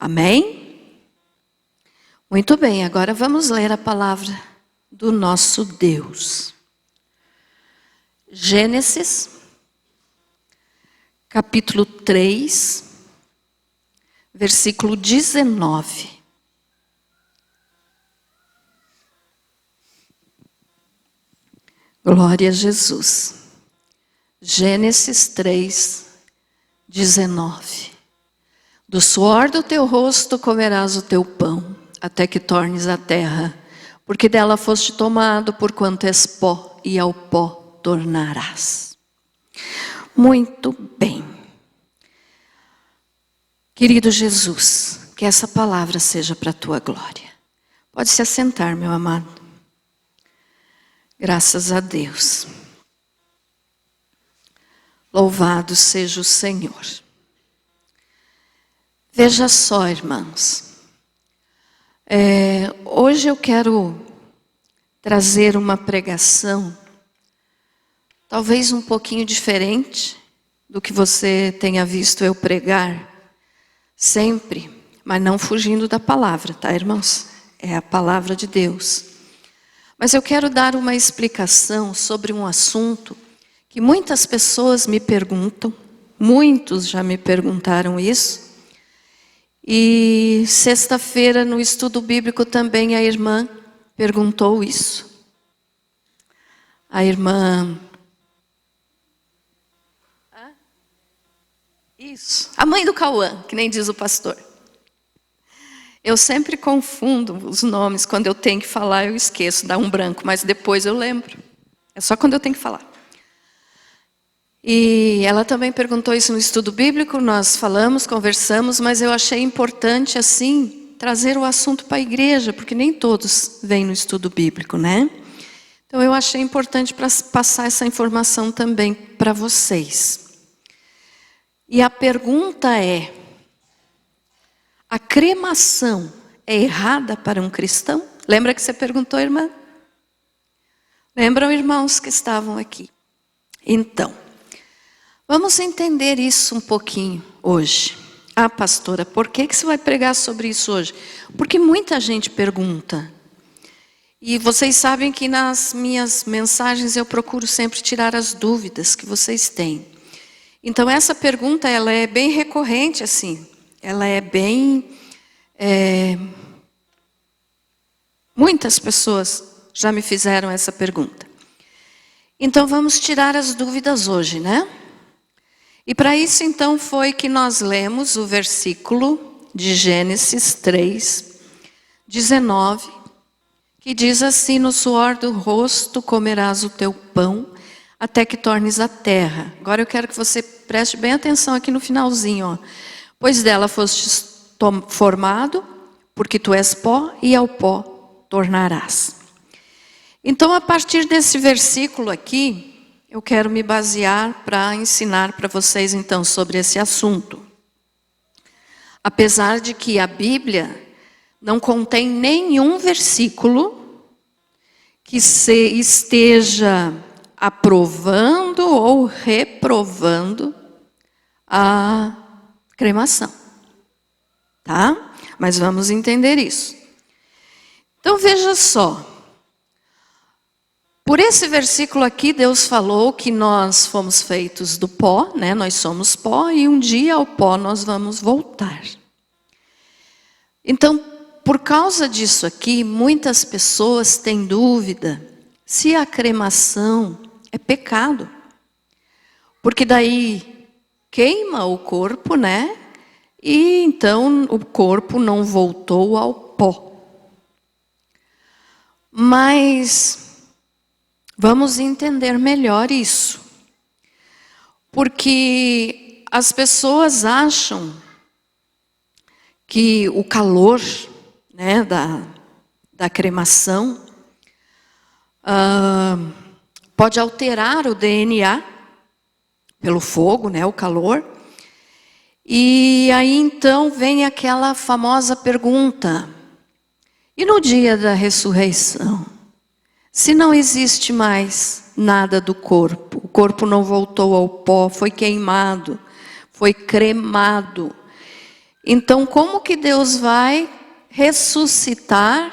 Amém? Muito bem, agora vamos ler a palavra do nosso Deus. Gênesis, capítulo 3, versículo 19. Glória a Jesus. Gênesis 3, 19. Do suor do teu rosto comerás o teu pão, até que tornes a terra, porque dela foste tomado, porquanto és pó, e ao pó tornarás. Muito bem. Querido Jesus, que essa palavra seja para a tua glória. Pode se assentar, meu amado. Graças a Deus. Louvado seja o Senhor. Veja só, irmãos. Hoje eu quero trazer uma pregação, talvez um pouquinho diferente do que você tenha visto eu pregar sempre, mas não fugindo da palavra, tá, irmãos? É a palavra de Deus. Mas eu quero dar uma explicação sobre um assunto que muitas pessoas me perguntam, muitos já me perguntaram isso. E sexta-feira no estudo bíblico também a irmã perguntou isso. A irmã... Isso, a mãe do Cauã, que nem diz o pastor. Eu sempre confundo os nomes, quando eu tenho que falar eu esqueço, dá um branco, mas depois eu lembro. É só quando eu tenho que falar. E ela também perguntou isso no estudo bíblico, nós falamos, conversamos, mas eu achei importante assim, trazer o assunto para a igreja, porque nem todos vêm no estudo bíblico, né? Então eu achei importante para passar essa informação também para vocês. E a pergunta é: a cremação é errada para um cristão? Lembra que você perguntou, irmã? Lembram, irmãos que estavam aqui? Então, vamos entender isso um pouquinho hoje. Ah, pastora, por que você vai pregar sobre isso hoje? Porque muita gente pergunta. E vocês sabem que nas minhas mensagens eu procuro sempre tirar as dúvidas que vocês têm. Então essa pergunta, ela é bem recorrente assim. Ela é bem... muitas pessoas já me fizeram essa pergunta. Então vamos tirar as dúvidas hoje, né? E para isso então foi que nós lemos o versículo de Gênesis 3, 19, que diz assim: no suor do rosto comerás o teu pão, até que tornes a terra. Agora eu quero que você preste bem atenção aqui no finalzinho, ó. Pois dela fostes formado, porque tu és pó, e ao pó tornarás. Então, a partir desse versículo aqui, eu quero me basear para ensinar para vocês, então, sobre esse assunto. Apesar de que a Bíblia não contém nenhum versículo que esteja aprovando ou reprovando a cremação. Tá? Mas vamos entender isso. Então veja só. Por esse versículo aqui, Deus falou que nós fomos feitos do pó, né? Nós somos pó e um dia ao pó nós vamos voltar. Então, por causa disso aqui, muitas pessoas têm dúvida se a cremação é pecado. Porque daí queima o corpo, né? E então o corpo não voltou ao pó. Mas vamos entender melhor isso. Porque as pessoas acham que o calor, né, da cremação pode alterar o DNA pelo fogo, né, o calor. E aí então vem aquela famosa pergunta: e no dia da ressurreição? Se não existe mais nada do corpo, o corpo não voltou ao pó, foi queimado, foi cremado. Então, como que Deus vai ressuscitar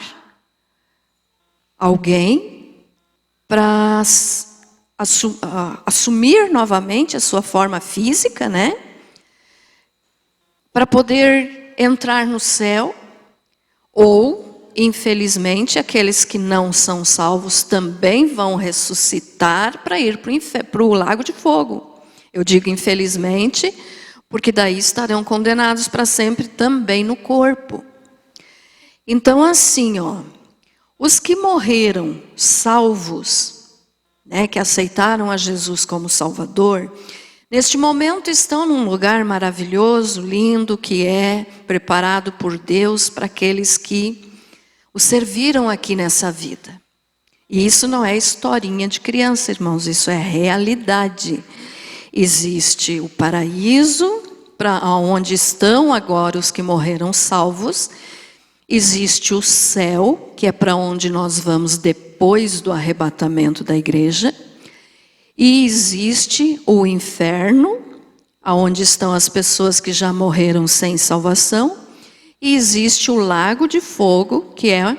alguém para assumir novamente a sua forma física, né? Para poder entrar no céu, ou, infelizmente, aqueles que não são salvos também vão ressuscitar para ir para o lago de fogo. Eu digo infelizmente, porque daí estarão condenados para sempre também no corpo. Então, assim, os que morreram salvos, né, que aceitaram a Jesus como Salvador, neste momento estão num lugar maravilhoso, lindo, que é preparado por Deus para aqueles que o serviram aqui nessa vida. E isso não é historinha de criança, irmãos, isso é realidade. Existe o paraíso, para onde estão agora os que morreram salvos. Existe o céu, que é para onde nós vamos depois do arrebatamento da igreja. E existe o inferno, onde estão as pessoas que já morreram sem salvação. E existe o lago de fogo, que é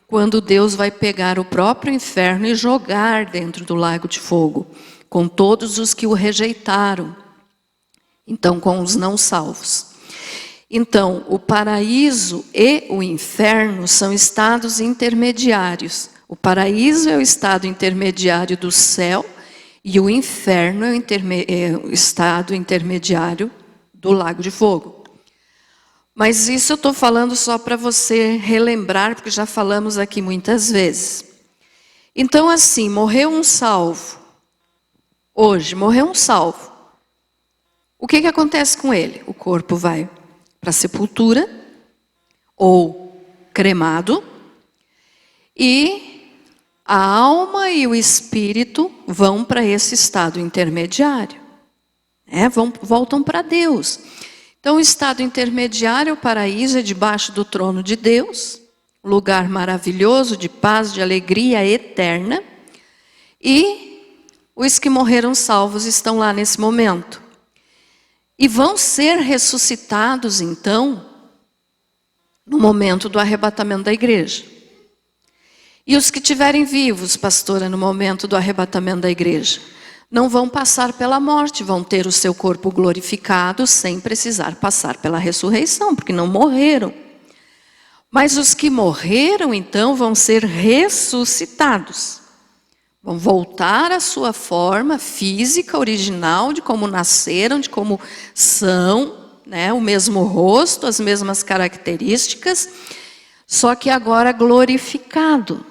quando Deus vai pegar o próprio inferno e jogar dentro do lago de fogo, com todos os que o rejeitaram. Então, com os não salvos. Então, o paraíso e o inferno são estados intermediários. O paraíso é o estado intermediário do céu e o inferno é o estado intermediário do lago de fogo. Mas isso eu estou falando só para você relembrar, porque já falamos aqui muitas vezes. Então, assim, morreu um salvo. Hoje, morreu um salvo. O que acontece com ele? O corpo vai para a sepultura, ou cremado, e a alma e o espírito vão para esse estado intermediário. Voltam para Deus. Então, o estado intermediário, o paraíso, é debaixo do trono de Deus, lugar maravilhoso de paz, de alegria eterna, e os que morreram salvos estão lá nesse momento. E vão ser ressuscitados, então, no momento do arrebatamento da igreja. E os que estiverem vivos, pastora, no momento do arrebatamento da igreja, não vão passar pela morte, vão ter o seu corpo glorificado sem precisar passar pela ressurreição, porque não morreram. Mas os que morreram, então, vão ser ressuscitados. Vão voltar à sua forma física original, de como nasceram, de como são, né? O mesmo rosto, as mesmas características, só que agora glorificado.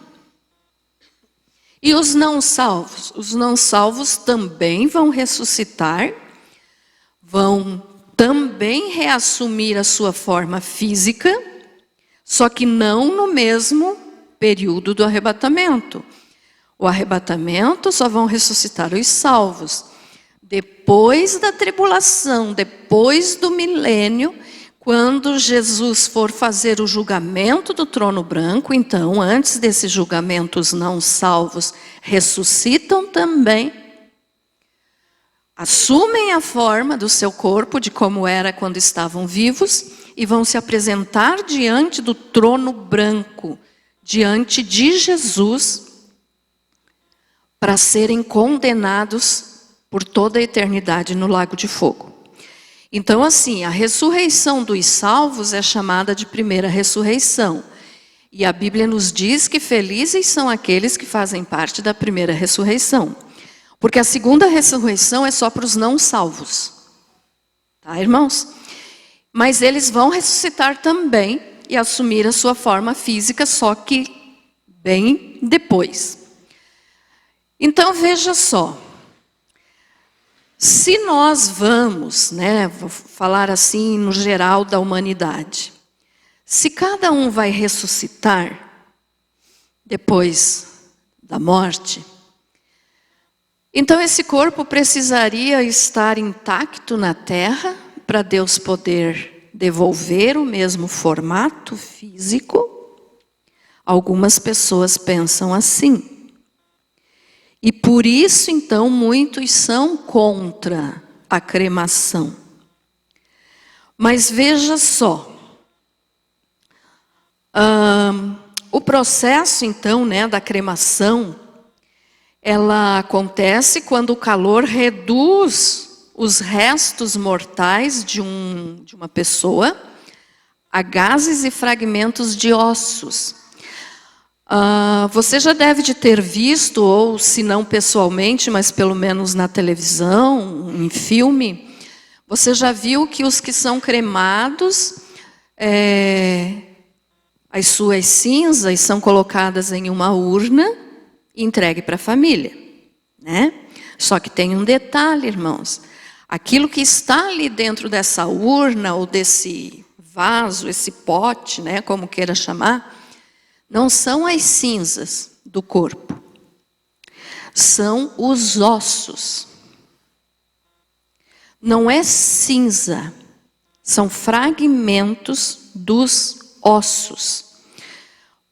E os não salvos? Os não salvos também vão ressuscitar, vão também reassumir a sua forma física, só que não no mesmo período do arrebatamento. O arrebatamento só vão ressuscitar os salvos. Depois da tribulação, depois do milênio, quando Jesus for fazer o julgamento do trono branco, então, antes desse julgamento, os não salvos ressuscitam também, assumem a forma do seu corpo, de como era quando estavam vivos, e vão se apresentar diante do trono branco, diante de Jesus, para serem condenados por toda a eternidade no lago de fogo. Então, assim, a ressurreição dos salvos é chamada de primeira ressurreição. E a Bíblia nos diz que felizes são aqueles que fazem parte da primeira ressurreição. Porque a segunda ressurreição é só para os não salvos. Tá, irmãos? Mas eles vão ressuscitar também e assumir a sua forma física, só que bem depois. Então, veja só. Se nós vamos, vou falar assim no geral da humanidade. Se cada um vai ressuscitar depois da morte, então esse corpo precisaria estar intacto na terra para Deus poder devolver o mesmo formato físico. Algumas pessoas pensam assim. E por isso, então, muitos são contra a cremação. Mas veja só, o processo então, né, da cremação, ela acontece quando o calor reduz os restos mortais de uma pessoa a gases e fragmentos de ossos. Você já deve de ter visto, ou se não pessoalmente, mas pelo menos na televisão, em filme, você já viu que os que são cremados, as suas cinzas são colocadas em uma urna e entregue para a família, né? Só que tem um detalhe, irmãos. Aquilo que está ali dentro dessa urna ou desse vaso, esse pote, né, como queira chamar, não são as cinzas do corpo. São os ossos. Não é cinza, são fragmentos dos ossos.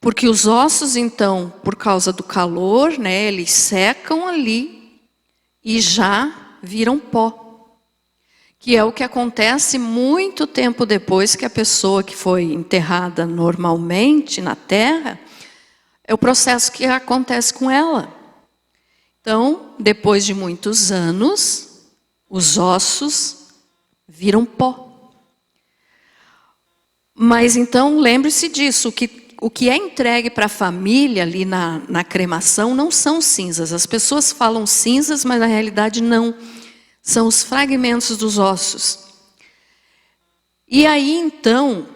Porque os ossos, então, por causa do calor, né, eles secam ali e já viram pó. Que é o que acontece muito tempo depois que a pessoa que foi enterrada normalmente na terra, é o processo que acontece com ela. Então, depois de muitos anos, os ossos viram pó. Mas então, lembre-se disso, o que é entregue para a família ali na cremação não são cinzas. As pessoas falam cinzas, mas na realidade não. São os fragmentos dos ossos. E aí então,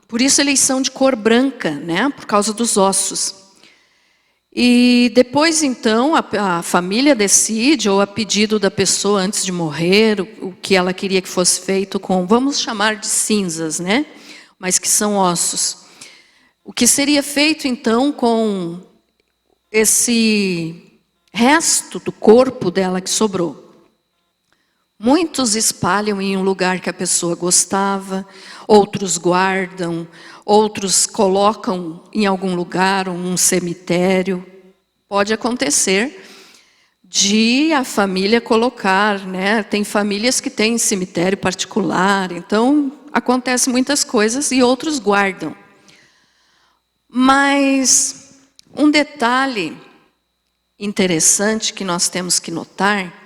por isso eles são de cor branca, né? Por causa dos ossos. E depois então a família decide, ou a pedido da pessoa antes de morrer, o que ela queria que fosse feito com, vamos chamar de cinzas, né? Mas que são ossos. O que seria feito então com esse resto do corpo dela que sobrou? Muitos espalham em um lugar que a pessoa gostava, outros guardam, outros colocam em algum lugar, um cemitério. Pode acontecer de a família colocar, né? Tem famílias que têm cemitério particular, então acontecem muitas coisas e outros guardam. Mas um detalhe interessante que nós temos que notar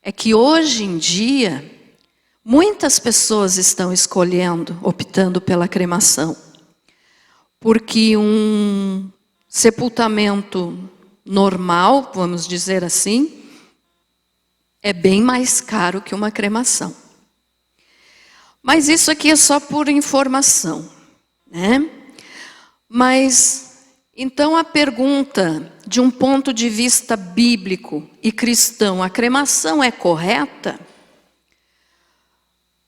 é que hoje em dia muitas pessoas estão optando pela cremação, porque um sepultamento normal, vamos dizer assim, é bem mais caro que uma cremação. Mas isso aqui é só por informação, né? Mas então a pergunta, de um ponto de vista bíblico e cristão, a cremação é correta?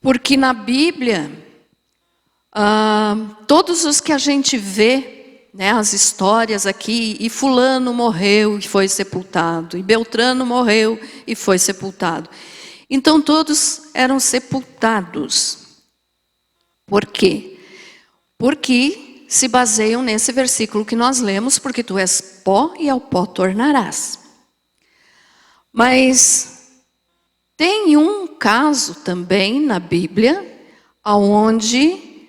Porque na Bíblia, todos os que a gente vê, né, as histórias aqui, e fulano morreu e foi sepultado, e Beltrano morreu e foi sepultado. Então todos eram sepultados. Por quê? Porque se baseiam nesse versículo que nós lemos, porque tu és pó e ao pó tornarás. Mas tem um caso também na Bíblia, onde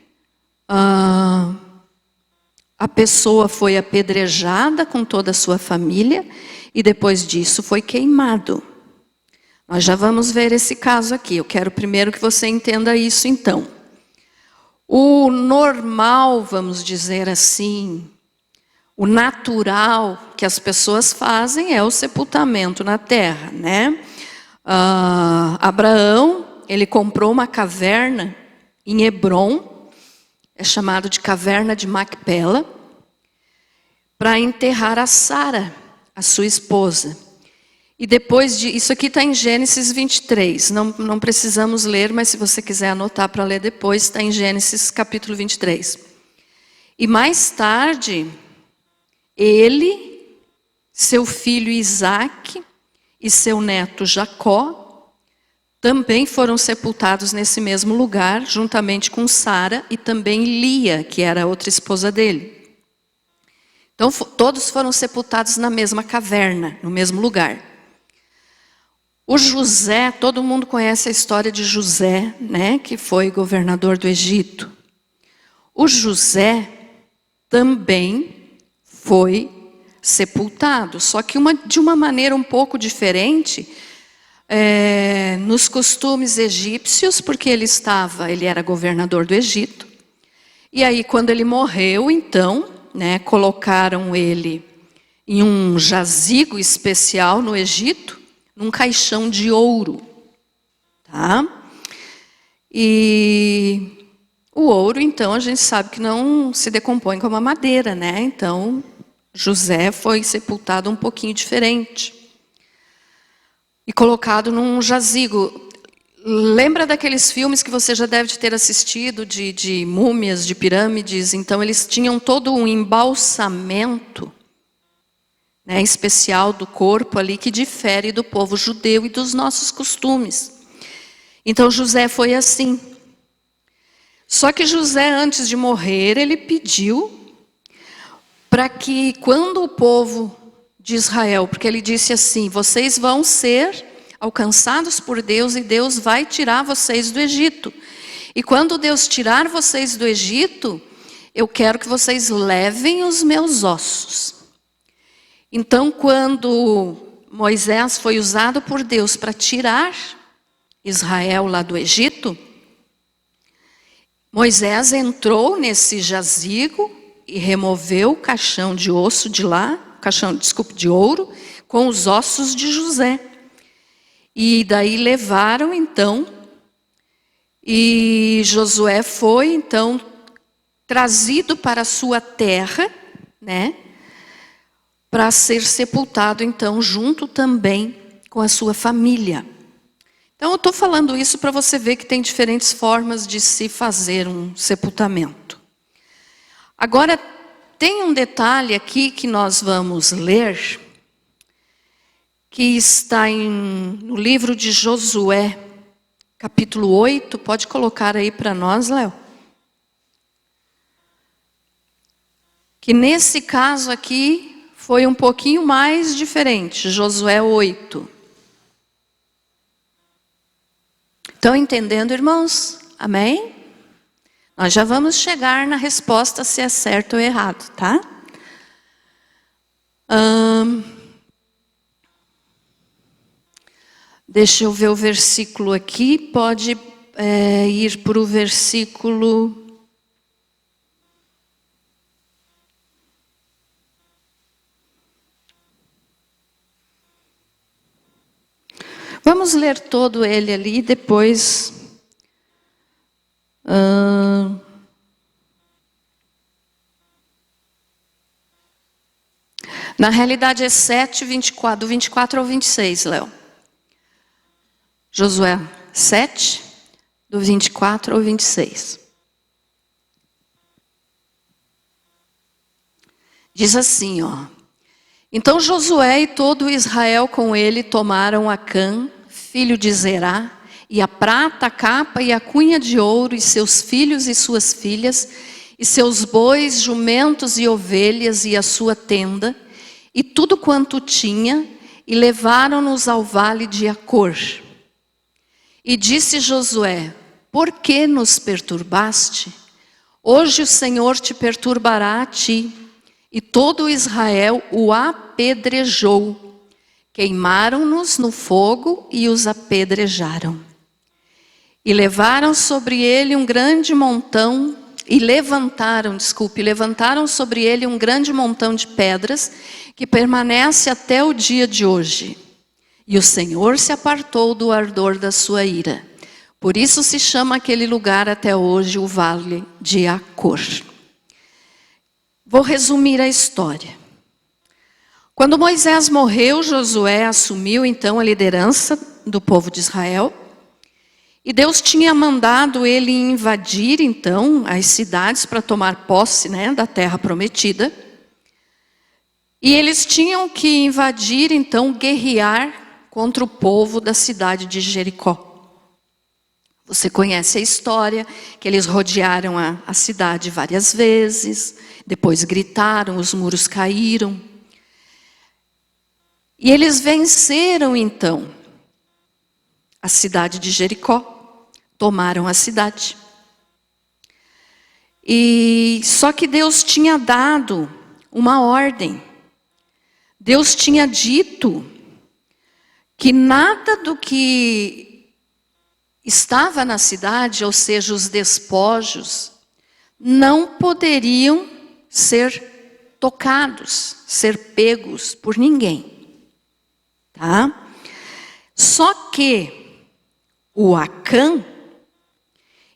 a pessoa foi apedrejada com toda a sua família e depois disso foi queimado. Nós já vamos ver esse caso aqui. Eu quero primeiro que você entenda isso então. O normal, vamos dizer assim, o natural que as pessoas fazem é o sepultamento na terra, né? Abraão, ele comprou uma caverna em Hebrom, é chamado de caverna de Macpela, para enterrar a Sara, a sua esposa. E depois de... Isso aqui está em Gênesis 23. Não precisamos ler, mas se você quiser anotar para ler depois, está em Gênesis capítulo 23. E mais tarde, ele, seu filho Isaque e seu neto Jacó, também foram sepultados nesse mesmo lugar, juntamente com Sara e também Lia, que era a outra esposa dele. Então, todos foram sepultados na mesma caverna, no mesmo lugar. O José, todo mundo conhece a história de José, né, que foi governador do Egito. O José também foi sepultado, só que de uma maneira um pouco diferente, nos costumes egípcios, porque ele era governador do Egito. E aí, quando ele morreu, então, né, colocaram ele em um jazigo especial no Egito, num caixão de ouro, tá? E o ouro, então, a gente sabe que não se decompõe como a madeira, né? Então, José foi sepultado um pouquinho diferente. E colocado num jazigo. Lembra daqueles filmes que você já deve ter assistido, de múmias, de pirâmides? Então, eles tinham todo um embalsamento, né, especial do corpo ali, que difere do povo judeu e dos nossos costumes. Então, José foi assim. Só que José, antes de morrer, ele pediu para que, quando o povo de Israel, porque ele disse assim: vocês vão ser alcançados por Deus e Deus vai tirar vocês do Egito. E quando Deus tirar vocês do Egito, eu quero que vocês levem os meus ossos. Então, quando Moisés foi usado por Deus para tirar Israel lá do Egito, Moisés entrou nesse jazigo e removeu o caixão de osso de lá, de ouro, com os ossos de José. E daí levaram, então, e Josué foi, então, trazido para a sua terra, né, para ser sepultado, então, junto também com a sua família. Então, eu estou falando isso para você ver que tem diferentes formas de se fazer um sepultamento. Agora, tem um detalhe aqui que nós vamos ler, que está no livro de Josué, capítulo 8. Pode colocar aí para nós, Léo. Que nesse caso aqui foi um pouquinho mais diferente, Josué 8. Estão entendendo, irmãos? Amém? Nós já vamos chegar na resposta se é certo ou errado, tá? Deixa eu ver o versículo aqui. Pode ir para o versículo... Vamos ler todo ele ali, depois... Na realidade é 7, 24, do 24 ao 26, Léo. Josué 7, do 24 ao 26. Diz assim, ó. Então Josué e todo Israel com ele tomaram Acã, filho de Zerá, e a prata, a capa e a cunha de ouro, e seus filhos e suas filhas, e seus bois, jumentos e ovelhas, e a sua tenda, e tudo quanto tinha, e levaram-nos ao vale de Acor. E disse Josué: por que nos perturbaste? Hoje o Senhor te perturbará a ti. E todo Israel o apedrejou. Queimaram-nos no fogo e os apedrejaram. E levaram sobre ele um grande montão, levantaram sobre ele um grande montão de pedras, que permanece até o dia de hoje. E o Senhor se apartou do ardor da sua ira. Por isso se chama aquele lugar até hoje o Vale de Acor. Vou resumir a história. Quando Moisés morreu, Josué assumiu então a liderança do povo de Israel. E Deus tinha mandado ele invadir então as cidades para tomar posse, né, da terra prometida. E eles tinham que invadir, então, guerrear contra o povo da cidade de Jericó. Você conhece a história, que eles rodearam a cidade várias vezes, depois gritaram, os muros caíram. E eles venceram então. a cidade de Jericó. Tomaram a cidade. E só que Deus tinha dado uma ordem. Deus tinha dito que nada do que estava na cidade, ou seja, os despojos, não poderiam ser tocados, ser pegos por ninguém. Tá? Só que o Acã,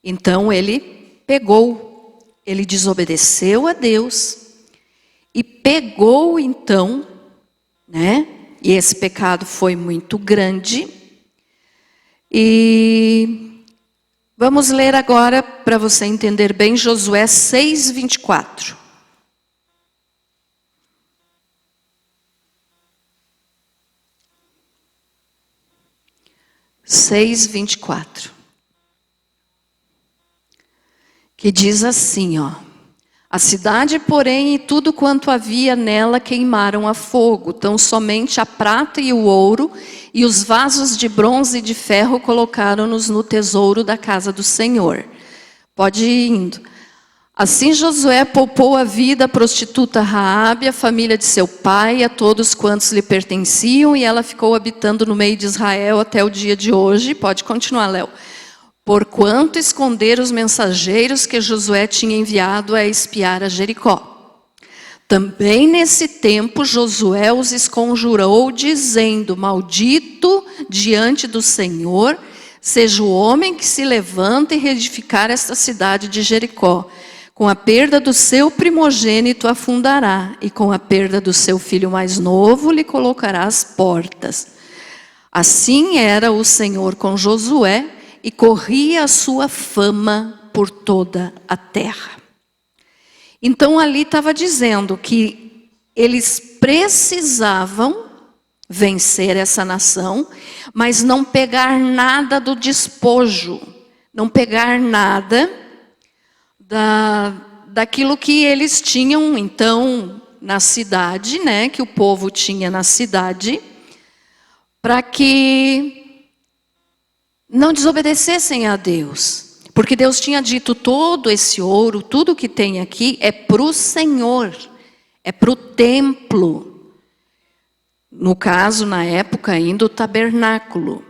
então ele pegou, ele desobedeceu a Deus e pegou então, né? E esse pecado foi muito grande. E vamos ler agora, para você entender bem, Josué 6:24. Que diz assim, ó: a cidade, porém, e tudo quanto havia nela queimaram a fogo, tão somente a prata e o ouro e os vasos de bronze e de ferro colocaram-nos no tesouro da casa do Senhor. Pode ir indo. Assim Josué poupou a vida à prostituta Raabe, a família de seu pai, a todos quantos lhe pertenciam, e ela ficou habitando no meio de Israel até o dia de hoje. Pode continuar, Léo. Porquanto esconderam os mensageiros que Josué tinha enviado a espiar a Jericó. Também nesse tempo Josué os esconjurou, dizendo: maldito diante do Senhor seja o homem que se levanta e reedificar esta cidade de Jericó. Com a perda do seu primogênito a fundará, e com a perda do seu filho mais novo lhe colocará as portas. Assim era o Senhor com Josué, e corria a sua fama por toda a terra. Então ali estava dizendo que eles precisavam vencer essa nação, mas não pegar nada do despojo, não pegar nada daquilo que eles tinham então na cidade, né, que o povo tinha na cidade, para que não desobedecessem a Deus. Porque Deus tinha dito: todo esse ouro, tudo que tem aqui é para o Senhor, é para o templo. No caso, na época ainda, o tabernáculo.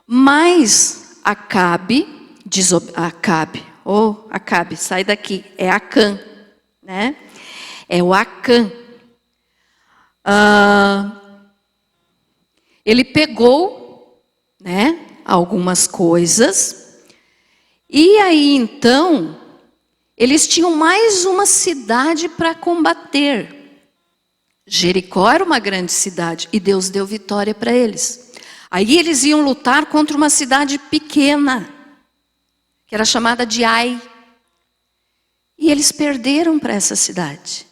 Mas Acabe, Acabe, sai daqui, é Acã, né? É o Acã. Ele pegou, né, algumas coisas, e aí então, eles tinham mais uma cidade para combater. Jericó era uma grande cidade, e Deus deu vitória para eles. Aí eles iam lutar contra uma cidade pequena, que era chamada de Ai. E eles perderam para essa cidade.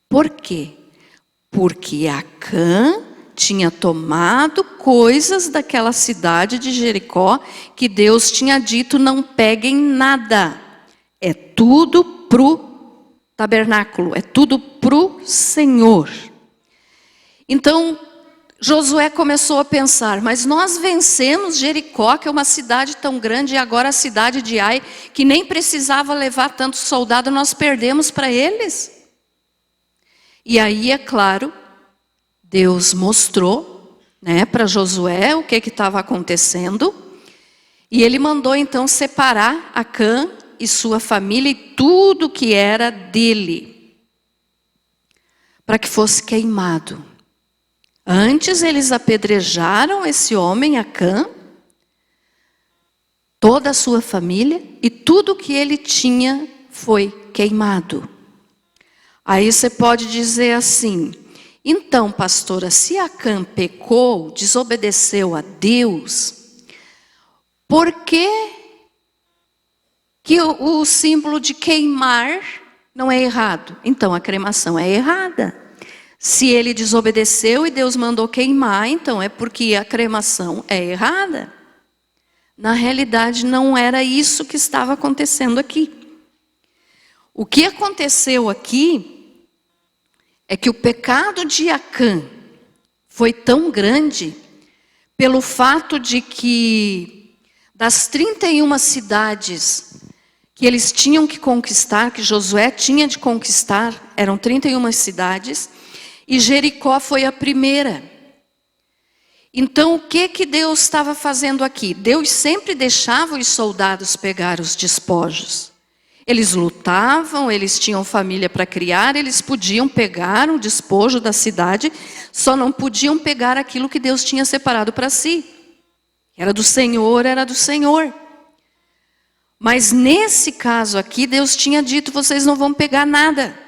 Por quê? Porque Acã tinha tomado coisas daquela cidade de Jericó, que Deus tinha dito: não peguem nada. É tudo para o tabernáculo, é tudo para o Senhor. Então Josué começou a pensar: mas nós vencemos Jericó, que é uma cidade tão grande, e agora a cidade de Ai, que nem precisava levar tanto soldado, nós perdemos para eles. E aí, é claro, Deus mostrou, né, para Josué o que estava acontecendo, e ele mandou então separar Acã e sua família e tudo que era dele, para que fosse queimado. Antes eles apedrejaram esse homem, Acã, toda a sua família, e tudo que ele tinha foi queimado. Aí você pode dizer assim: então, pastora, se Acã pecou, desobedeceu a Deus, por que o símbolo de queimar não é errado? Então a cremação é errada. Se ele desobedeceu e Deus mandou queimar, então é porque a cremação é errada. Na realidade, não era isso que estava acontecendo aqui. O que aconteceu aqui é que o pecado de Acã foi tão grande, pelo fato de que das 31 cidades que eles tinham que conquistar, que Josué tinha de conquistar, eram 31 cidades, e Jericó foi a primeira. Então, o que Deus estava fazendo aqui? Deus sempre deixava os soldados pegar os despojos. Eles lutavam, eles tinham família para criar, eles podiam pegar o despojo da cidade, só não podiam pegar aquilo que Deus tinha separado para si. Era do Senhor, era do Senhor. Mas nesse caso aqui, Deus tinha dito, vocês não vão pegar nada.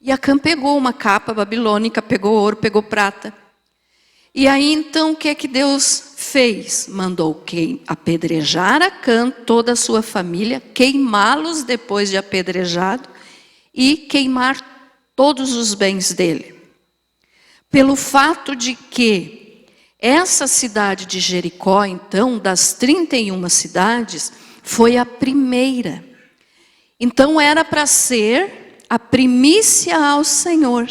E Acã pegou uma capa babilônica, pegou ouro, pegou prata. E aí então o que Deus fez? Mandou apedrejar Acã, toda a sua família, queimá-los depois de apedrejado e queimar todos os bens dele. Pelo fato de que essa cidade de Jericó, então, das 31 cidades, foi a primeira. Então era para ser a primícia ao Senhor.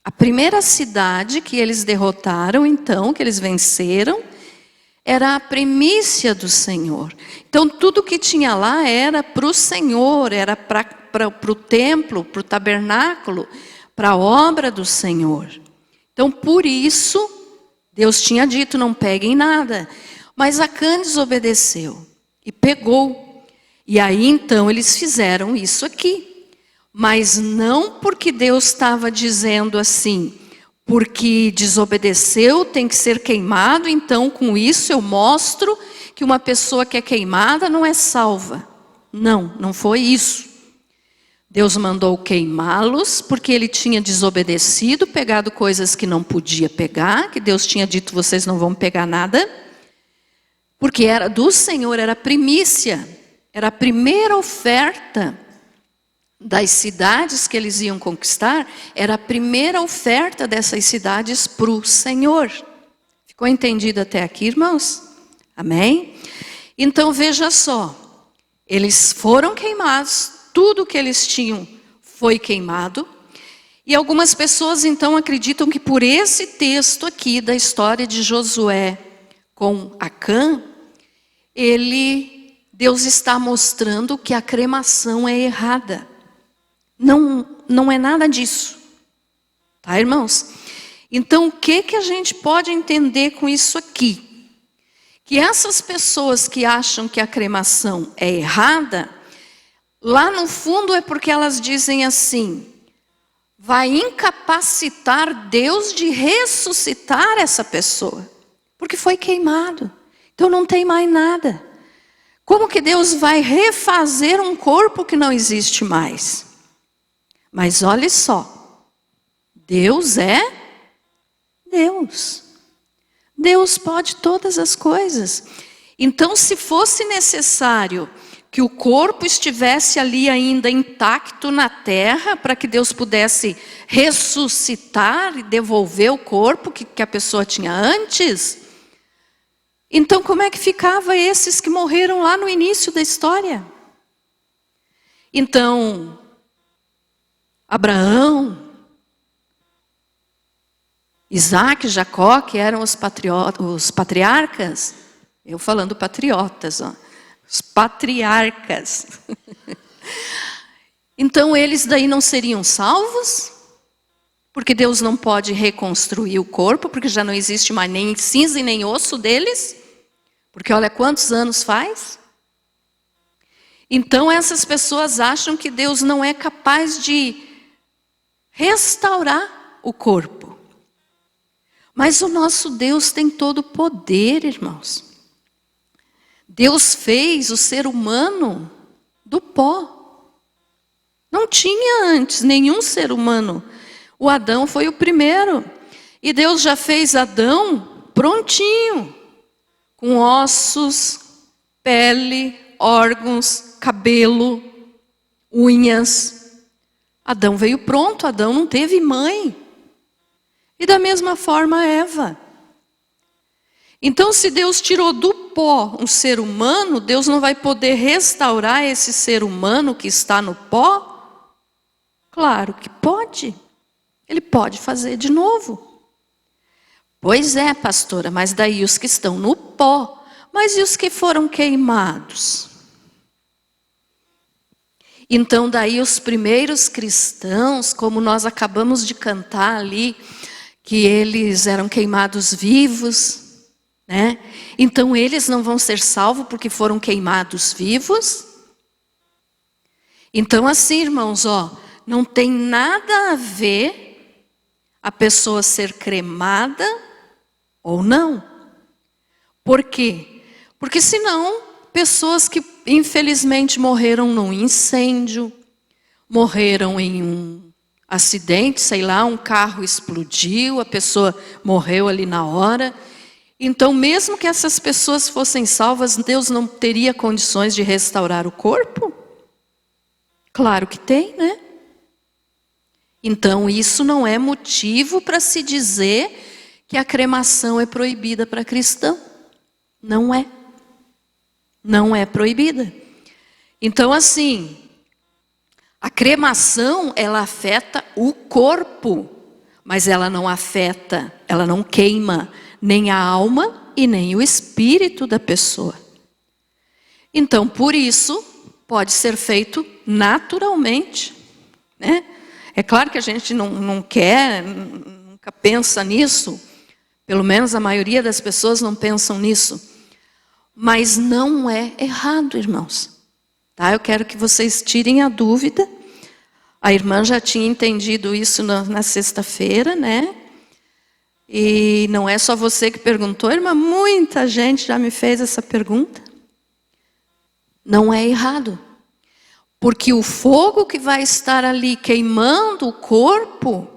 A primeira cidade que eles derrotaram, então, que eles venceram, era a primícia do Senhor. Então, tudo que tinha lá era para o Senhor, era para o templo, para o tabernáculo, para a obra do Senhor. Então, por isso, Deus tinha dito, não peguem nada. Mas Acã desobedeceu e pegou. E aí, então, eles fizeram isso aqui. Mas não porque Deus estava dizendo assim, porque desobedeceu, tem que ser queimado, então com isso eu mostro que uma pessoa que é queimada não é salva. Não, não foi isso. Deus mandou queimá-los porque ele tinha desobedecido, pegado coisas que não podia pegar, que Deus tinha dito, vocês não vão pegar nada, porque era do Senhor, era primícia, era a primeira oferta das cidades que eles iam conquistar, era a primeira oferta dessas cidades para o Senhor. Ficou entendido até aqui, irmãos? Amém? Então veja só, eles foram queimados, tudo que eles tinham foi queimado, e algumas pessoas então acreditam que por esse texto aqui da história de Josué com Acã, Deus está mostrando que a cremação é errada. Não é nada disso. Tá, irmãos? Então, o que a gente pode entender com isso aqui? Que essas pessoas que acham que a cremação é errada, lá no fundo é porque elas dizem assim, vai incapacitar Deus de ressuscitar essa pessoa, porque foi queimado. Então não tem mais nada. Como que Deus vai refazer um corpo que não existe mais? Mas olha só, Deus é Deus. Deus pode todas as coisas. Então, se fosse necessário que o corpo estivesse ali ainda intacto na terra, para que Deus pudesse ressuscitar e devolver o corpo que a pessoa tinha antes, então como é que ficava esses que morreram lá no início da história? Então, Abraão, Isaac, Jacó, que eram os patriarcas, eu falando patriotas, ó, os patriarcas. Então eles daí não seriam salvos? Porque Deus não pode reconstruir o corpo, porque já não existe mais nem cinza e nem osso deles? Porque olha quantos anos faz? Então essas pessoas acham que Deus não é capaz de restaurar o corpo. Mas o nosso Deus tem todo o poder, irmãos. Deus fez o ser humano do pó. Não tinha antes nenhum ser humano. O Adão foi o primeiro. E Deus já fez Adão prontinho. Com ossos, pele, órgãos, cabelo, unhas. Adão veio pronto, Adão não teve mãe. E da mesma forma Eva. Então, se Deus tirou do pó um ser humano, Deus não vai poder restaurar esse ser humano que está no pó? Claro que pode. Ele pode fazer de novo. Pois é, pastora, mas daí os que estão no pó, mas e os que foram queimados? Então daí os primeiros cristãos, como nós acabamos de cantar ali, que eles eram queimados vivos, né? Então eles não vão ser salvos porque foram queimados vivos? Então assim, irmãos, não tem nada a ver a pessoa ser cremada ou não. Por quê? Porque senão, pessoas que infelizmente morreram num incêndio, morreram em um acidente, sei lá, um carro explodiu, a pessoa morreu ali na hora. Então, mesmo que essas pessoas fossem salvas, Deus não teria condições de restaurar o corpo? Claro que tem, né? Então, isso não é motivo para se dizer que a cremação é proibida para cristão. Não é. Não é proibida. Então, assim, a cremação, ela afeta o corpo, mas ela não afeta, ela não queima nem a alma e nem o espírito da pessoa. Então, por isso, pode ser feito naturalmente, né? É claro que a gente não quer, nunca pensa nisso, pelo menos a maioria das pessoas não pensam nisso, mas não é errado, irmãos. Tá? Eu quero que vocês tirem a dúvida. A irmã já tinha entendido isso na sexta-feira, né? E não é só você que perguntou, irmã, muita gente já me fez essa pergunta. Não é errado. Porque o fogo que vai estar ali queimando o corpo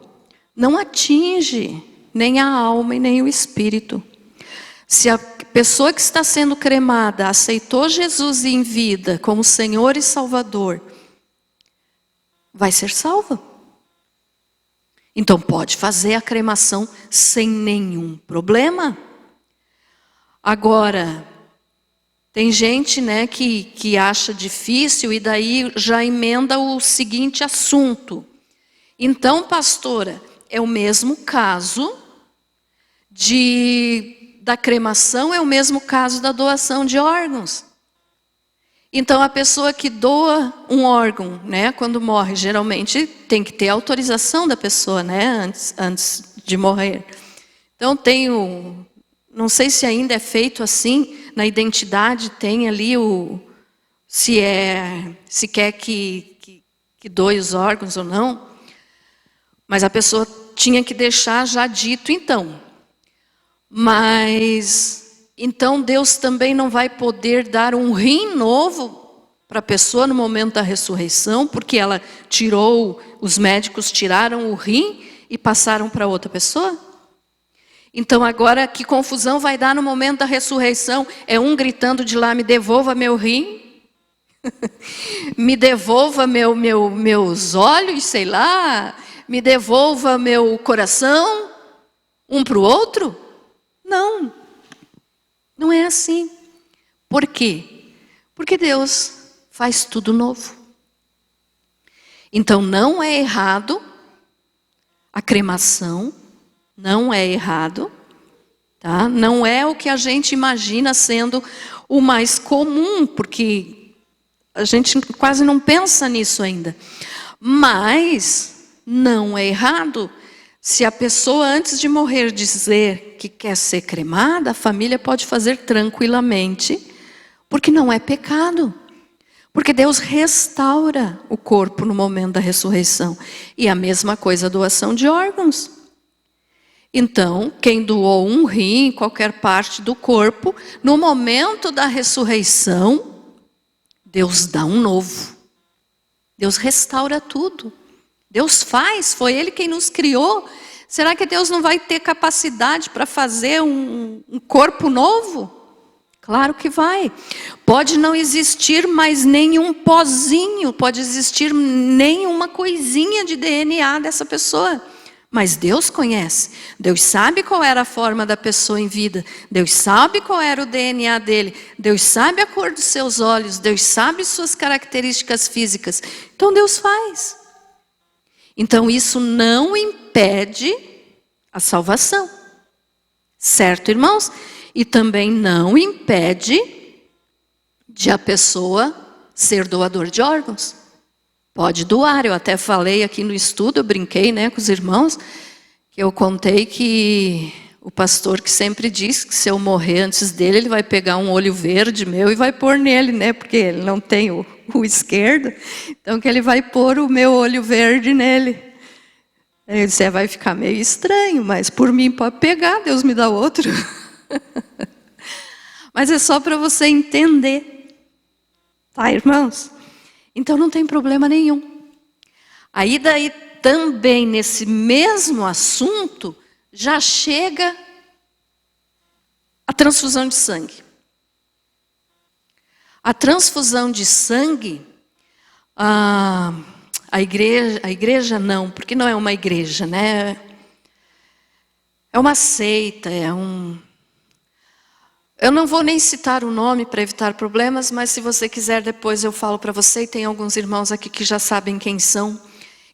não atinge nem a alma e nem o espírito. Se a pessoa que está sendo cremada aceitou Jesus em vida como Senhor e Salvador, vai ser salva. Então pode fazer a cremação sem nenhum problema. Agora, tem gente, né, que acha difícil e daí já emenda o seguinte assunto. Então, pastora, é o mesmo caso da cremação, é o mesmo caso da doação de órgãos. Então, a pessoa que doa um órgão, né, quando morre, geralmente tem que ter autorização da pessoa, né, antes de morrer. Então, não sei se ainda é feito assim, na identidade tem ali se quer que doe os órgãos ou não, mas a pessoa tinha que deixar já dito então. Mas, então Deus também não vai poder dar um rim novo para a pessoa no momento da ressurreição, porque os médicos tiraram o rim e passaram para outra pessoa? Então agora, que confusão vai dar no momento da ressurreição? É um gritando de lá, me devolva meu rim, me devolva meus olhos, sei lá, me devolva meu coração, um para o outro? Não, não é assim. Por quê? Porque Deus faz tudo novo. Então não é errado a cremação, não é errado, tá? Não é o que a gente imagina sendo o mais comum, porque a gente quase não pensa nisso ainda. Mas não é errado se a pessoa antes de morrer dizer que quer ser cremada, a família pode fazer tranquilamente, porque não é pecado. Porque Deus restaura o corpo no momento da ressurreição. E a mesma coisa a doação de órgãos. Então, quem doou um rim, qualquer parte do corpo, no momento da ressurreição, Deus dá um novo. Deus restaura tudo. Deus faz, foi Ele quem nos criou. Será que Deus não vai ter capacidade para fazer um corpo novo? Claro que vai. Pode não existir mais nenhum pozinho, pode existir nenhuma coisinha de DNA dessa pessoa. Mas Deus conhece. Deus sabe qual era a forma da pessoa em vida. Deus sabe qual era o DNA dele. Deus sabe a cor dos seus olhos. Deus sabe suas características físicas. Então Deus faz. Então isso não impede a salvação. Certo, irmãos? E também não impede de a pessoa ser doador de órgãos. Pode doar. Eu até falei aqui no estudo, eu brinquei, né, com os irmãos, que eu contei que o pastor que sempre diz que se eu morrer antes dele, ele vai pegar um olho verde meu e vai pôr nele, né? Porque ele não tem o esquerdo. Então que ele vai pôr o meu olho verde nele. Ele disse, vai ficar meio estranho, mas por mim pode pegar, Deus me dá outro. Mas é só para você entender. Tá, irmãos? Então não tem problema nenhum. Aí daí também nesse mesmo assunto, já chega a transfusão de sangue. A transfusão de sangue, a igreja não, porque não é uma igreja, né? É uma seita, Eu não vou nem citar o nome para evitar problemas, mas se você quiser depois eu falo para você, e tem alguns irmãos aqui que já sabem quem são,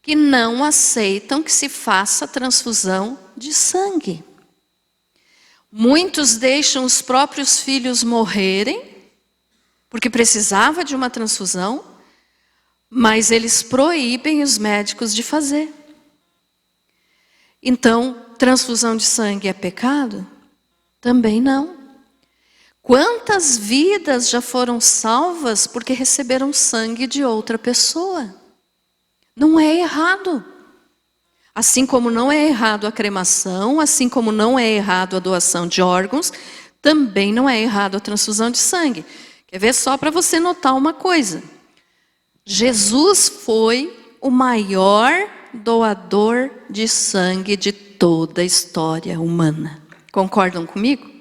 que não aceitam que se faça transfusão de sangue. Muitos deixam os próprios filhos morrerem, porque precisava de uma transfusão, mas eles proíbem os médicos de fazer. Então, transfusão de sangue é pecado? Também não. Quantas vidas já foram salvas porque receberam sangue de outra pessoa? Não é errado. Assim como não é errado a cremação, assim como não é errado a doação de órgãos, também não é errado a transfusão de sangue. Quer ver só para você notar uma coisa? Jesus foi o maior doador de sangue de toda a história humana. Concordam comigo?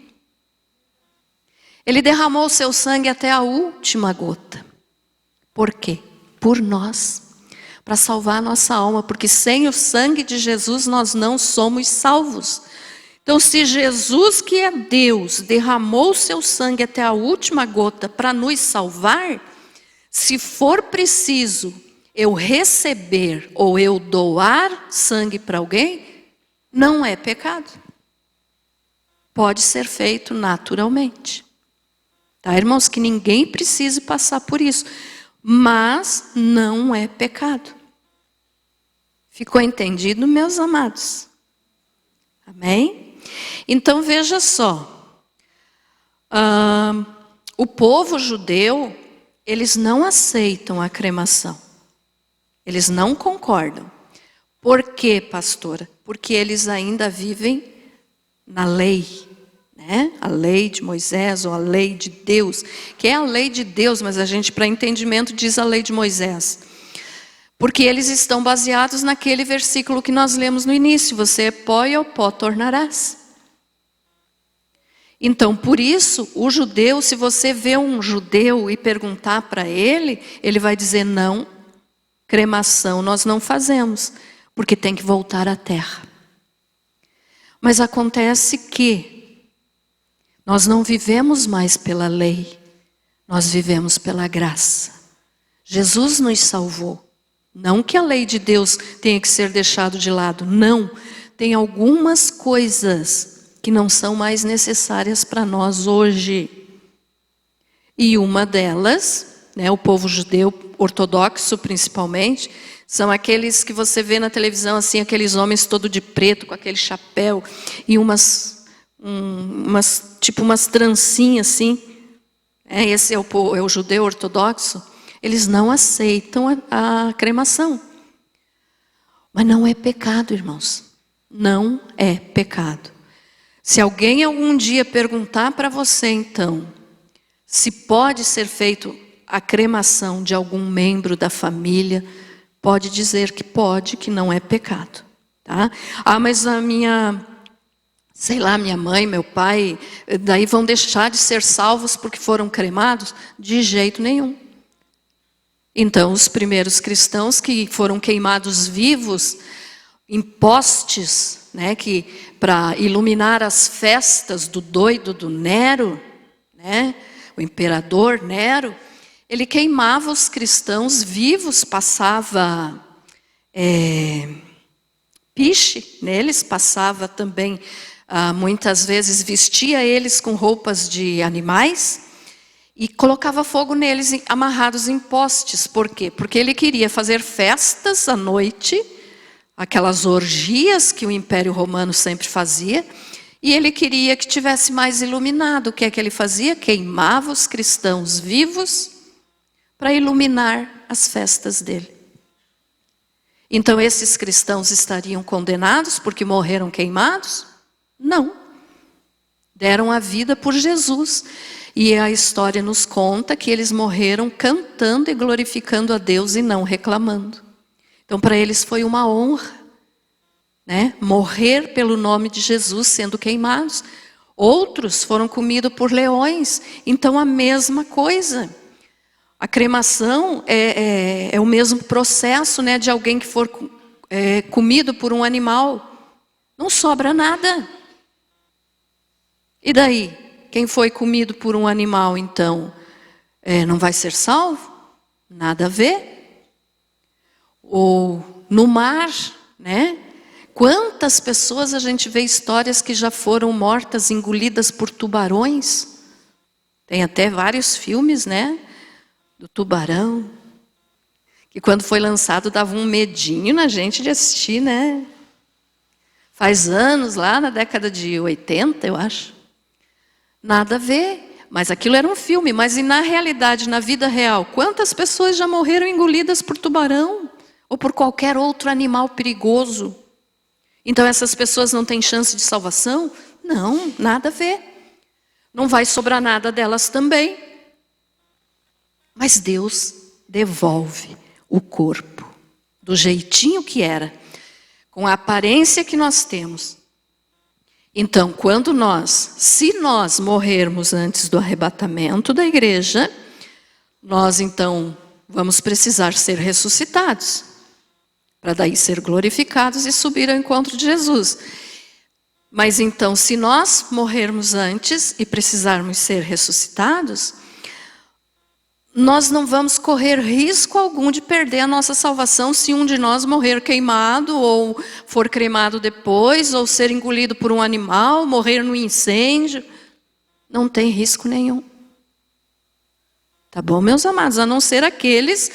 Ele derramou o seu sangue até a última gota. Por quê? Por nós. Para salvar a nossa alma, porque sem o sangue de Jesus nós não somos salvos. Então, se Jesus, que é Deus, derramou o seu sangue até a última gota para nos salvar, se for preciso eu receber ou eu doar sangue para alguém, não é pecado. Pode ser feito naturalmente. Tá, irmãos? Que ninguém precise passar por isso. Mas não é pecado. Ficou entendido, meus amados? Amém? Então veja só. O povo judeu, eles não aceitam a cremação. Eles não concordam. Por quê, pastora? Porque eles ainda vivem na lei. Né? A lei de Moisés ou a lei de Deus, que é a lei de Deus, mas a gente, para entendimento, diz a lei de Moisés. Porque eles estão baseados naquele versículo que nós lemos no início, você é pó e ao pó tornarás. Então, por isso, o judeu, se você vê um judeu e perguntar para ele, ele vai dizer não, cremação nós não fazemos, porque tem que voltar à terra. Mas acontece que nós não vivemos mais pela lei, nós vivemos pela graça. Jesus nos salvou. Não que a lei de Deus tenha que ser deixada de lado, não. Tem algumas coisas que não são mais necessárias para nós hoje. E uma delas, né, o povo judeu ortodoxo principalmente, são aqueles que você vê na televisão, assim, aqueles homens todo de preto, com aquele chapéu, e umas trancinhas assim. Esse é o judeu ortodoxo. Eles não aceitam a cremação. Mas não é pecado, irmãos. Não é pecado. Se alguém algum dia perguntar para você, então, se pode ser feito a cremação de algum membro da família, pode dizer que pode, que não é pecado. Tá? Mas a minha mãe, meu pai, daí vão deixar de ser salvos porque foram cremados? De jeito nenhum. Então, os primeiros cristãos que foram queimados vivos em postes, né, que para iluminar as festas do doido do Nero, né, o imperador Nero, ele queimava os cristãos vivos, passava piche neles, passava também muitas vezes vestia eles com roupas de animais e colocava fogo neles amarrados em postes. Por quê? Porque ele queria fazer festas à noite, aquelas orgias que o Império Romano sempre fazia, e ele queria que tivesse mais iluminado. O que é que ele fazia? Queimava os cristãos vivos para iluminar as festas dele. Então esses cristãos estariam condenados porque morreram queimados? Não. Deram a vida por Jesus. E a história nos conta que eles morreram cantando e glorificando a Deus e não reclamando. Então para eles foi uma honra, né? Morrer pelo nome de Jesus sendo queimados. Outros foram comidos por leões. Então a mesma coisa. A cremação é o mesmo processo, né, de alguém que for comido por um animal. Não sobra nada. E daí? Quem foi comido por um animal, então, não vai ser salvo? Nada a ver. Ou no mar, né? Quantas pessoas a gente vê histórias que já foram mortas, engolidas por tubarões? Tem até vários filmes, né? Do tubarão, que quando foi lançado dava um medinho na gente de assistir, né? Faz anos, lá na década de 80, eu acho. Nada a ver, mas aquilo era um filme. Mas e na realidade, na vida real, quantas pessoas já morreram engolidas por tubarão? Ou por qualquer outro animal perigoso? Então essas pessoas não têm chance de salvação? Não, nada a ver. Não vai sobrar nada delas também. Mas Deus devolve o corpo do jeitinho que era, com a aparência que nós temos. Então, se nós morrermos antes do arrebatamento da igreja, nós então vamos precisar ser ressuscitados, para daí ser glorificados e subir ao encontro de Jesus. Mas então, se nós morrermos antes e precisarmos ser ressuscitados, nós não vamos correr risco algum de perder a nossa salvação se um de nós morrer queimado, ou for cremado depois, ou ser engolido por um animal, morrer no incêndio. Não tem risco nenhum. Tá bom, meus amados? A não ser aqueles,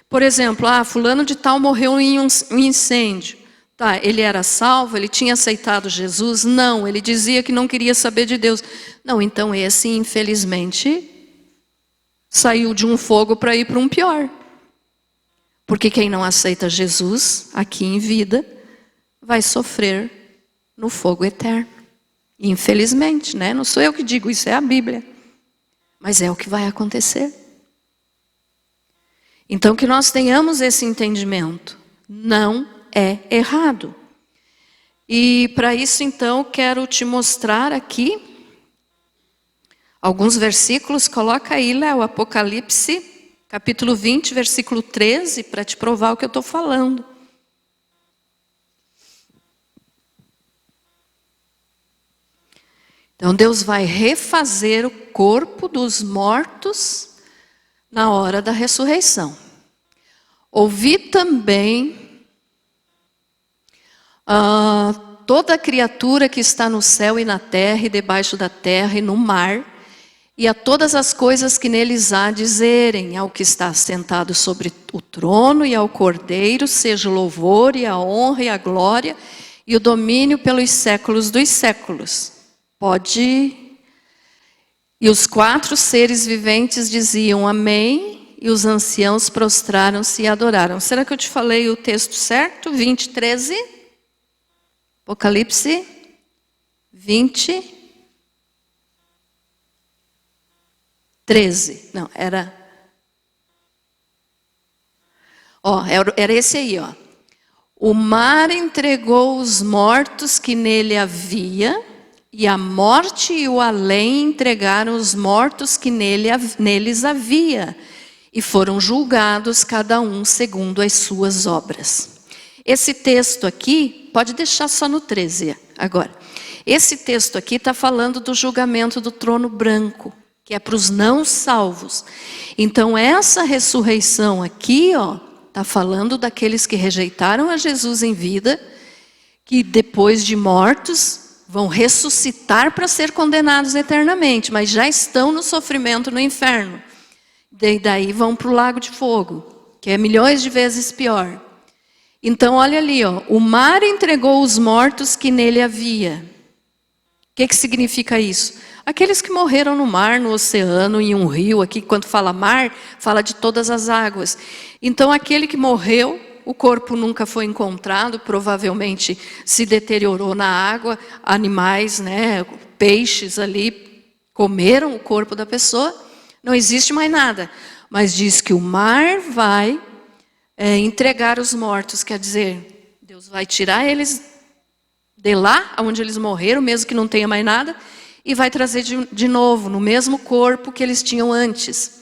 por exemplo, fulano de tal morreu em um incêndio. Tá, ele era salvo, ele tinha aceitado Jesus? Não, ele dizia que não queria saber de Deus. Não, então esse, infelizmente, saiu de um fogo para ir para um pior. Porque quem não aceita Jesus, aqui em vida, vai sofrer no fogo eterno. Infelizmente, né? Não sou eu que digo, isso é a Bíblia. Mas é o que vai acontecer. Então que nós tenhamos esse entendimento. Não é errado. E para isso então quero te mostrar aqui alguns versículos. Coloca aí, Léo, Apocalipse, capítulo 20, versículo 13, para te provar o que eu estou falando. Então Deus vai refazer o corpo dos mortos na hora da ressurreição. Ouvi também toda criatura que está no céu e na terra e debaixo da terra e no mar, e a todas as coisas que neles há dizerem, ao que está sentado sobre o trono e ao Cordeiro, seja o louvor e a honra e a glória e o domínio pelos séculos dos séculos. E os 4 seres viventes diziam amém, e os anciãos prostraram-se e adoraram. Será que eu te falei o texto certo? 20, 13? Apocalipse 20, 13. Não, era esse aí, ó. O mar entregou os mortos que nele havia, e a morte e o além entregaram os mortos que neles havia, e foram julgados cada um segundo as suas obras. Esse texto aqui, pode deixar só no 13 agora. Esse texto aqui está falando do julgamento do trono branco, que é para os não salvos. Então essa ressurreição aqui, está falando daqueles que rejeitaram a Jesus em vida, que depois de mortos vão ressuscitar para ser condenados eternamente, mas já estão no sofrimento no inferno. Daí vão para o lago de fogo, que é milhões de vezes pior. Então olha ali, ó, o mar entregou os mortos que nele havia. O que significa isso? Aqueles que morreram no mar, no oceano, em um rio. Aqui quando fala mar, fala de todas as águas. Então aquele que morreu, o corpo nunca foi encontrado, provavelmente se deteriorou na água, animais, né, peixes ali comeram o corpo da pessoa, não existe mais nada. Mas diz que o mar vai entregar os mortos, quer dizer, Deus vai tirar eles de lá, onde eles morreram, mesmo que não tenha mais nada, e vai trazer de novo, no mesmo corpo que eles tinham antes.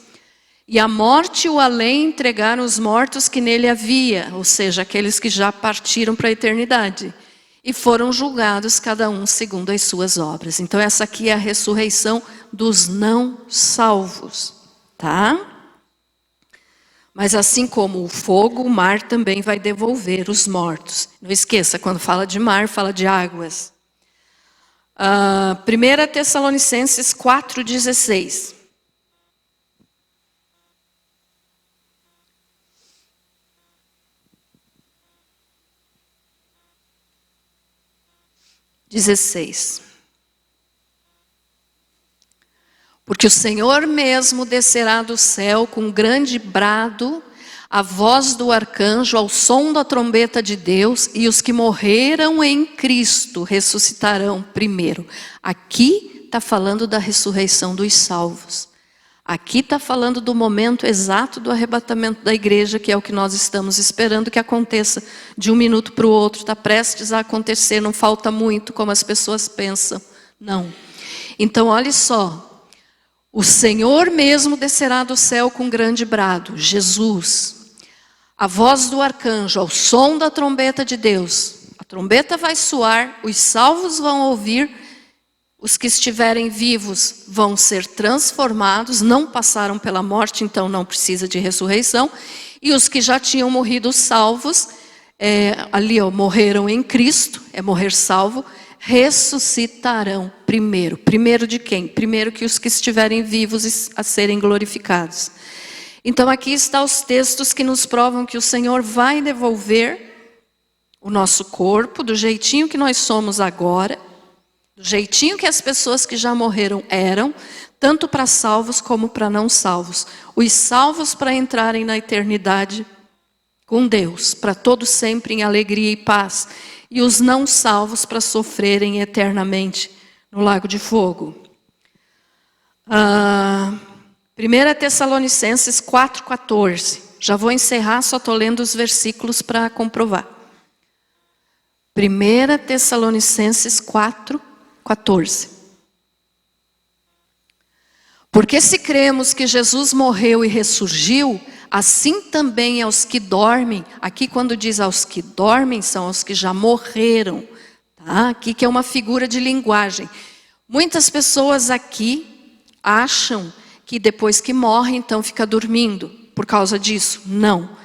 E a morte e o além entregaram os mortos que nele havia, ou seja, aqueles que já partiram para a eternidade. E foram julgados cada um segundo as suas obras. Então essa aqui é a ressurreição dos não salvos, tá? Mas assim como o fogo, o mar também vai devolver os mortos. Não esqueça, quando fala de mar, fala de águas. 1 Tessalonicenses 4,16. Porque o Senhor mesmo descerá do céu com grande brado, a voz do arcanjo, ao som da trombeta de Deus, e os que morreram em Cristo ressuscitarão primeiro. Aqui está falando da ressurreição dos salvos. Aqui está falando do momento exato do arrebatamento da igreja, que é o que nós estamos esperando que aconteça de um minuto para o outro. Está prestes a acontecer, não falta muito, como as pessoas pensam. Não. Então, olha só. O Senhor mesmo descerá do céu com grande brado, Jesus. A voz do arcanjo, ao som da trombeta de Deus. A trombeta vai soar, os salvos vão ouvir, os que estiverem vivos vão ser transformados, não passaram pela morte, então não precisa de ressurreição. E os que já tinham morrido salvos, morreram em Cristo, é morrer salvo, ressuscitarão primeiro. Primeiro de quem? Primeiro que os que estiverem vivos a serem glorificados. Então aqui estão os textos que nos provam que o Senhor vai devolver o nosso corpo do jeitinho que nós somos agora, do jeitinho que as pessoas que já morreram eram, tanto para salvos como para não salvos. Os salvos para entrarem na eternidade com Deus, para todo sempre em alegria e paz. E os não salvos para sofrerem eternamente no lago de fogo. 1 Tessalonicenses 4,14. Já vou encerrar, só estou lendo os versículos para comprovar. 1 Tessalonicenses 4,14. Porque se cremos que Jesus morreu e ressurgiu, assim também aos que dormem, aqui quando diz aos que dormem, são os que já morreram, tá? Aqui que é uma figura de linguagem. Muitas pessoas aqui acham que depois que morre, então fica dormindo, por causa disso. Não.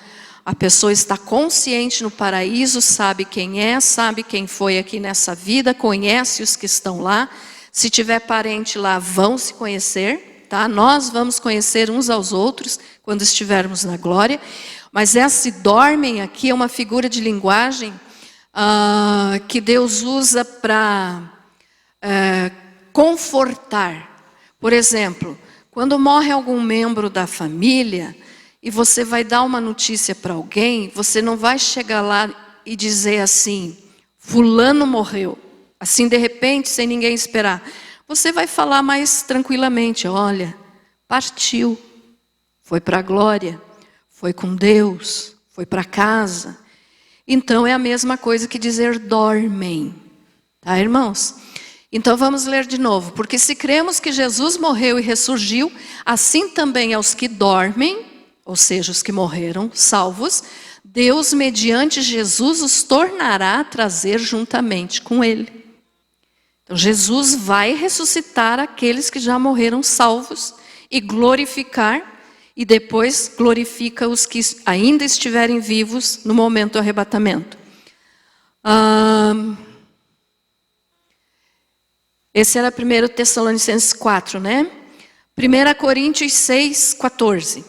A pessoa está consciente no paraíso, sabe quem é, sabe quem foi aqui nessa vida, conhece os que estão lá. Se tiver parente lá, vão se conhecer, tá? Nós vamos conhecer uns aos outros quando estivermos na glória. Mas esse dormem aqui é uma figura de linguagem que Deus usa para confortar. Por exemplo, quando morre algum membro da família e você vai dar uma notícia para alguém, você não vai chegar lá e dizer assim, fulano morreu, assim de repente, sem ninguém esperar. Você vai falar mais tranquilamente, olha, partiu, foi para a glória, foi com Deus, foi para casa. Então é a mesma coisa que dizer dormem, tá, irmãos? Então vamos ler de novo. Porque se cremos que Jesus morreu e ressurgiu, assim também aos que dormem, ou seja, os que morreram, salvos, Deus, mediante Jesus, os tornará a trazer juntamente com Ele. Então Jesus vai ressuscitar aqueles que já morreram salvos e glorificar, e depois glorifica os que ainda estiverem vivos no momento do arrebatamento. Esse era 1 Tessalonicenses 4, né? 1 Coríntios 6, 14.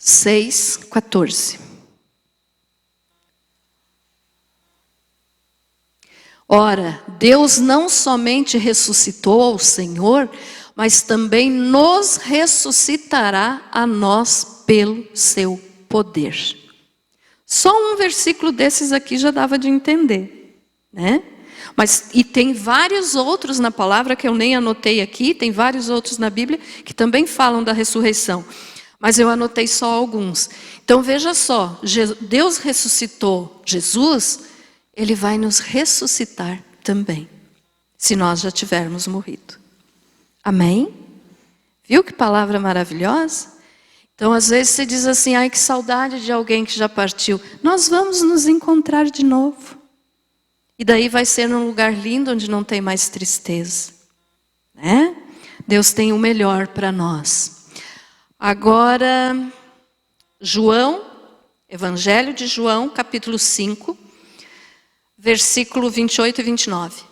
Seis, 14. Ora, Deus não somente ressuscitou ao Senhor, mas também nos ressuscitará a nós pelo seu poder. Só um versículo desses aqui já dava de entender, né? E tem vários outros na palavra que eu nem anotei aqui, tem vários outros na Bíblia que também falam da ressurreição. Mas eu anotei só alguns. Então veja só, Deus ressuscitou Jesus, Ele vai nos ressuscitar também, se nós já tivermos morrido. Amém? Viu que palavra maravilhosa? Então às vezes você diz assim, ai que saudade de alguém que já partiu. Nós vamos nos encontrar de novo. E daí vai ser num lugar lindo onde não tem mais tristeza. Né? Deus tem o melhor para nós. Agora, João, Evangelho de João, capítulo 5, versículo 28 e 29.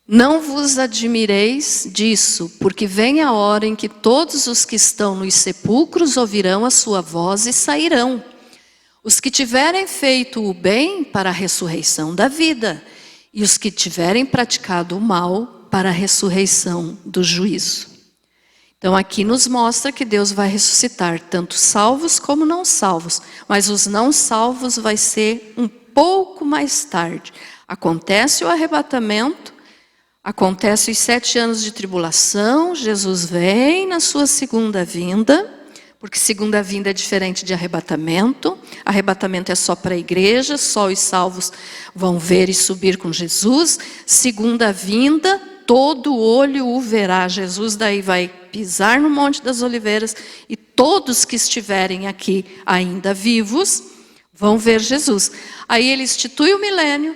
Não vos admireis disso, porque vem a hora em que todos os que estão nos sepulcros ouvirão a sua voz e sairão. Os que tiverem feito o bem para a ressurreição da vida, e os que tiverem praticado o mal para a ressurreição do juízo. Então aqui nos mostra que Deus vai ressuscitar tanto salvos como não salvos, mas os não salvos vai ser um pouco mais tarde. Acontece o arrebatamento, acontece os 7 anos de tribulação, Jesus vem na sua segunda vinda, porque segunda vinda é diferente de arrebatamento. Arrebatamento é só para a igreja, só os salvos vão ver e subir com Jesus. Segunda vinda, todo olho o verá. Jesus daí vai pisar no Monte das Oliveiras e todos que estiverem aqui ainda vivos vão ver Jesus. Aí ele institui o milênio.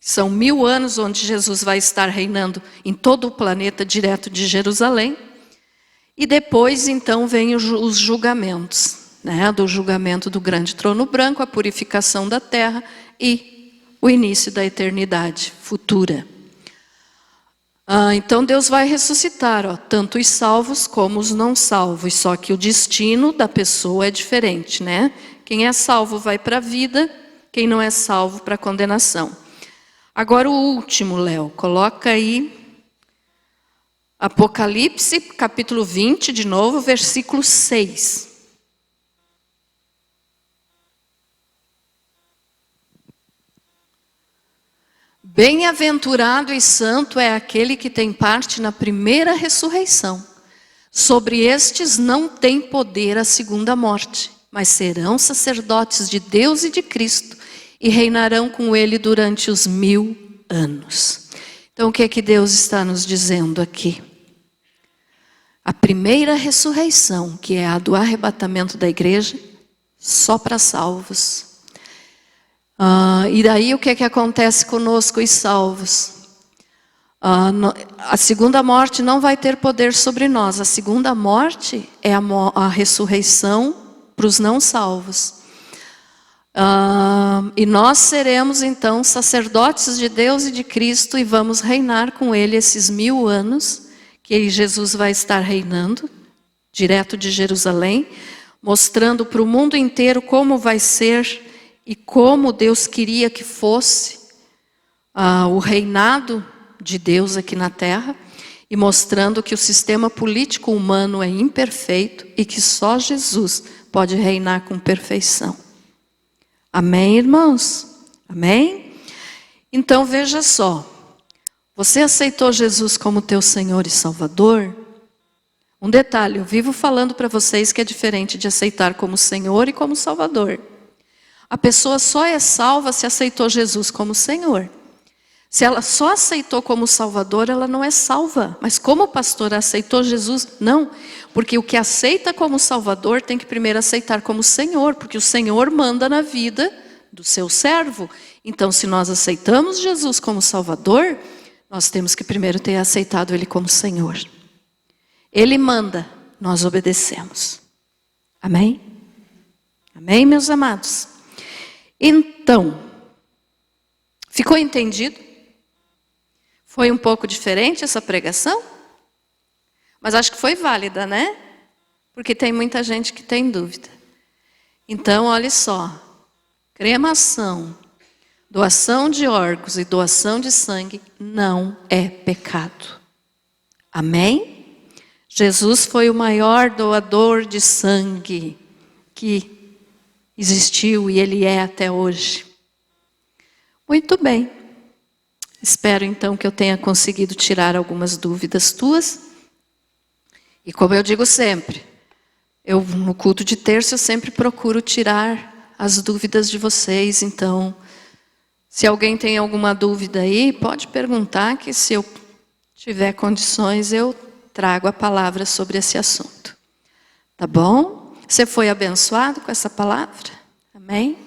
São 1000 anos onde Jesus vai estar reinando em todo o planeta, direto de Jerusalém. E depois, então, vem os julgamentos, né? Do julgamento do grande trono branco, a purificação da terra e o início da eternidade futura. Então, Deus vai ressuscitar, tanto os salvos como os não salvos, só que o destino da pessoa é diferente, né? Quem é salvo vai para a vida, quem não é salvo para a condenação. Agora o último, Léo, coloca aí Apocalipse, capítulo 20, de novo, versículo 6. Bem-aventurado e santo é aquele que tem parte na primeira ressurreição. Sobre estes não tem poder a segunda morte, mas serão sacerdotes de Deus e de Cristo, e reinarão com ele durante os 1000 anos. Então o que é que Deus está nos dizendo aqui? A primeira ressurreição, que é a do arrebatamento da igreja, só para salvos. E daí o que é que acontece conosco os salvos? A segunda morte não vai ter poder sobre nós. A segunda morte é a ressurreição para os não salvos. E nós seremos então sacerdotes de Deus e de Cristo e vamos reinar com ele esses 1000 anos que Jesus vai estar reinando direto de Jerusalém, mostrando para o mundo inteiro como vai ser e como Deus queria que fosse o reinado de Deus aqui na terra, e mostrando que o sistema político humano é imperfeito e que só Jesus pode reinar com perfeição. Amém, irmãos? Amém? Então veja só, você aceitou Jesus como teu Senhor e Salvador? Um detalhe, eu vivo falando para vocês que é diferente de aceitar como Senhor e como Salvador. A pessoa só é salva se aceitou Jesus como Senhor. Se ela só aceitou como Salvador, ela não é salva. Mas como pastor aceitou Jesus? Não, porque o que aceita como Salvador tem que primeiro aceitar como Senhor, porque o Senhor manda na vida do seu servo. Então, se nós aceitamos Jesus como Salvador, nós temos que primeiro ter aceitado Ele como Senhor. Ele manda nós obedecemos. Amém? Amém, meus amados? Então, ficou entendido? Foi um pouco diferente essa pregação? Mas acho que foi válida, né? Porque tem muita gente que tem dúvida. Então, olha só. Cremação, doação de órgãos e doação de sangue não é pecado. Amém? Jesus foi o maior doador de sangue que existiu e Ele é até hoje. Muito bem. Espero então que eu tenha conseguido tirar algumas dúvidas tuas. E como eu digo sempre, no culto de terça eu sempre procuro tirar as dúvidas de vocês. Então, se alguém tem alguma dúvida aí, pode perguntar que se eu tiver condições eu trago a palavra sobre esse assunto. Tá bom? Você foi abençoado com essa palavra? Amém?